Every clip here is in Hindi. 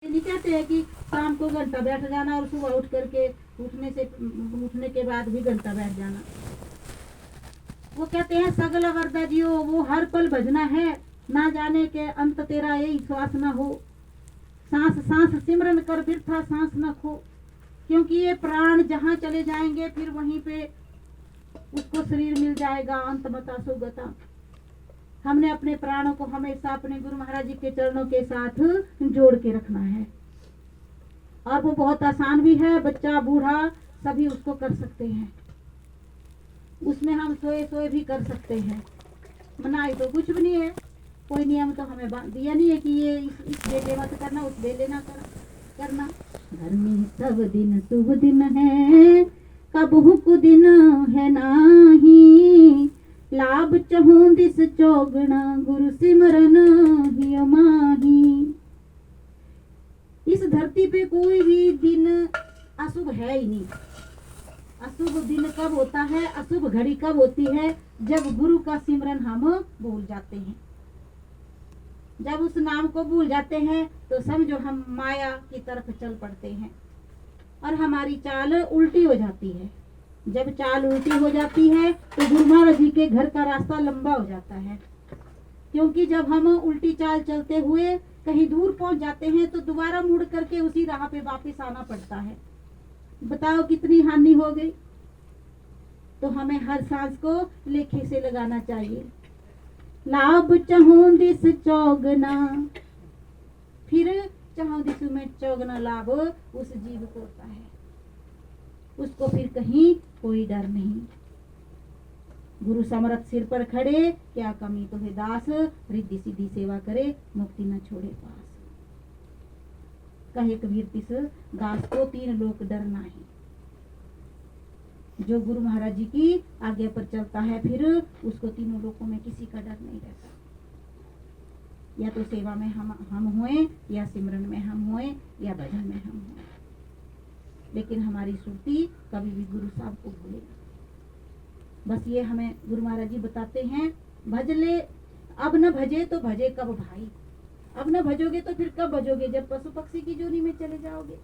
नहीं कहते हैं कि शाम को घंटा बैठ जाना और सुबह उठ करके उठने के बाद भी घंटा बैठ जाना। वो कहते हैं सगल वरदा जियो, वो हर पल भजना है, ना जाने के अंत तेरा यही श्वास न हो। सांस सांस सिमरन कर बिरथा सांस न खो, क्योंकि ये प्राण जहाँ चले जाएंगे फिर वहीं पे उसको शरीर मिल जाएगा। अंत मता सुगता। हमने अपने प्राणों को हमेशा अपने गुरु महाराज जी के चरणों के साथ जोड़ के रखना है, और वो बहुत आसान भी है। बच्चा बूढ़ा सभी उसको कर सकते हैं। उसमें हम सोए सोए भी कर सकते हैं। मनाई तो कुछ भी नहीं है, कोई नियम तो हमें दिया नहीं है कि ये इस बेले मत करना, उस बेले ना करना। घर में सब दिन शुभ दिन है, कबहू को दिन है नाही। लाभ चहूं दिस चौगना, गुरु सिमरन ही माही। इस धरती पे कोई भी दिन अशुभ है ही नहीं। अशुभ दिन कब होता है, अशुभ घड़ी कब होती है? जब गुरु का सिमरन हम भूल जाते हैं। जब उस नाम को भूल जाते हैं तो समझो हम माया की तरफ चल पड़ते हैं और हमारी चाल उल्टी हो जाती है। जब चाल उल्टी हो जाती है तो गुरु महाराज जी के घर का रास्ता लंबा हो जाता है, क्योंकि जब हम उल्टी चाल चलते हुए कहीं दूर पहुंच जाते हैं तो दोबारा मुड़ करके उसी राह पे वापस आना पड़ता है। बताओ कितनी हानि हो गई। तो हमें हर सांस को लेखे से लगाना चाहिए। लाभ चहूं दिस चौगना, फिर चहूं दिस में चौगना लाभ उस जीव को होता है। उसको फिर कहीं कोई डर नहीं। गुरु समरथ सिर पर खड़े, क्या कमी तो है दास। रिद्धि सीधी सेवा करे, मुक्ति न छोड़े पास। कहे कबीर तिस दास को तीन लोक डर नाही। जो गुरु महाराज जी की आज्ञा पर चलता है फिर उसको तीनों लोकों में किसी का डर नहीं रहता। या तो सेवा में हम हुए, या सिमरन में हम हुए, या भजन में हम हुए, लेकिन हमारी सुरती कभी भी गुरु साहब को भूलेगा। बस ये हमें गुरु महाराज जी बताते हैं, भज ले अब न भजे तो भजे कब भाई। अब न भजोगे तो फिर कब भजोगे? जब पशु पक्षी की जोनी में चले जाओगे।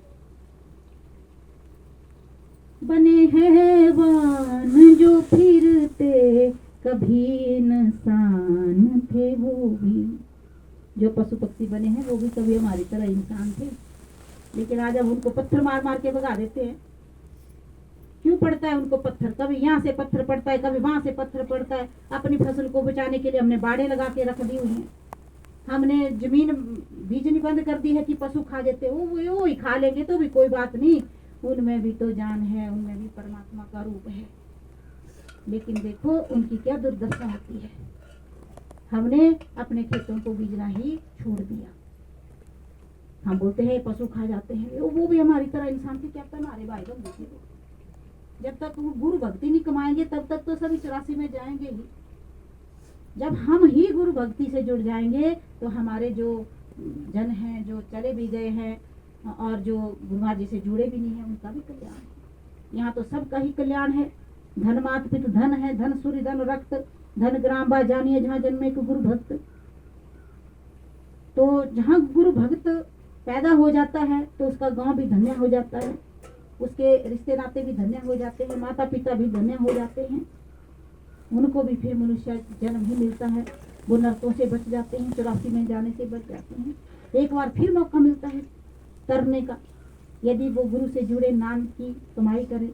बने हैवान जो फिरते, कभी इंसान थे वो भी। जो पशु पक्षी बने हैं वो भी कभी हमारी तरह इंसान थे, लेकिन आज हम उनको पत्थर मार मार के भगा देते हैं। क्यों पड़ता है उनको पत्थर? कभी यहाँ से पत्थर पड़ता है, कभी वहां से पत्थर पड़ता है। अपनी फसल को बचाने के लिए हमने बाड़े लगा के रख दी हुई हैं। हमने जमीन बीजनी बंद कर दी है कि पशु खा जाते। वो ही खा लेंगे तो भी कोई बात नहीं, उनमें भी तो जान है, उनमें भी परमात्मा का रूप है। लेकिन देखो उनकी क्या दुर्दशा होती है। हमने अपने खेतों को बीजना ही छोड़ दिया। हम बोलते हैं पशु खा जाते हैं, वो भी हमारी तरह इंसान थे। क्या हमारे भाई बंधु थे। जब तक वो गुरु भक्ति नहीं कमाएंगे तब तक तो सभी 84 में जाएंगे ही। जब हम ही गुरु भक्ति से जुड़ जाएंगे तो हमारे जो जन हैं, जो चले भी गए हैं और जो गुरु महाराज जी से जुड़े भी नहीं है, उनका भी कल्याण है। यहाँ तो सबका ही कल्याण है। धन मात पित धन है, धन सूर्य धन रक्त, धन ग्राम बा जानिए जहाँ जन्मे को गुरु भक्त। तो जहाँ गुरु भक्त पैदा हो जाता है तो उसका गांव भी धन्य हो जाता है, उसके रिश्ते नाते भी धन्य हो जाते हैं, माता पिता भी धन्य हो जाते हैं। उनको भी फिर मनुष्य जन्म ही मिलता है। वो नरकों से बच जाते हैं, 84 में जाने से बच जाते हैं। एक बार फिर मौका मिलता है तरने का, यदि वो गुरु से जुड़े नाम की कमाई करें।